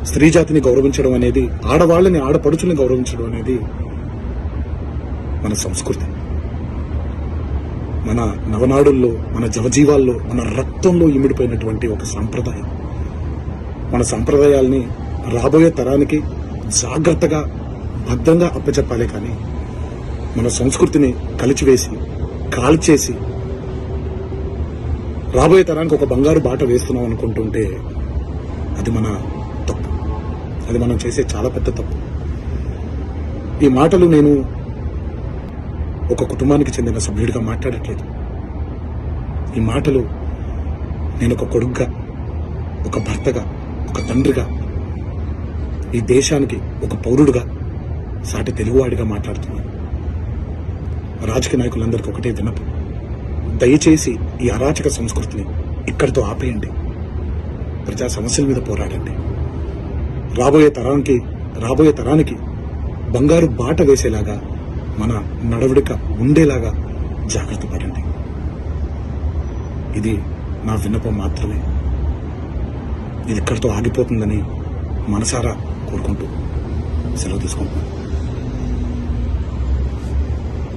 స్త్రీ జాతిని గౌరవించడం అనేది, ఆడవాళ్ళని ఆడపడుచుల్ని గౌరవించడం అనేది మన సంస్కృతి. మన నవనాడుల్లో, మన జవజీవాల్లో, మన రక్తంలో ఇమిడిపోయినటువంటి ఒక సాంప్రదాయం. మన సాంప్రదాయాల్ని రాబోయే తరానికి జాగ్రత్తగా భద్రంగా అప్పచెప్పాలే కానీ మన సంస్కృతిని కలిచివేసి కాల్చేసి రాబోయే తరానికి ఒక బంగారు బాట వేస్తున్నాం అనుకుంటుంటే అది మన తప్పు. అది మనం చేసే చాలా పెద్ద తప్పు. ఈ మాటలు నేను ఒక కుటుంబానికి చెందిన సభ్యుడిగా మాట్లాడట్లేదు. ఈ మాటలు నేను ఒక కొడుకుగా, ఒక భర్తగా, ఒక తండ్రిగా, ఈ దేశానికి ఒక పౌరుడుగా, సాటి తెలుగువాడిగా మాట్లాడుతున్నాను. రాజకీయ నాయకులందరికీ ఒకటే విన్నపం, దయచేసి ఈ అరాచక సంస్కృతిని ఇక్కడితో ఆపేయండి. ప్రజా సమస్యల మీద పోరాడండి. రాబోయే తరానికి బంగారు బాట వేసేలాగా మన నడవడిక ఉండేలాగా జాగ్రత్త పడండి. ఇది నా విన్నపం మాత్రమే. ఇది ఇక్కడితో ఆగిపోతుందని మనసారా కోరుకుంటూ సెలవు తీసుకుంటున్నాను.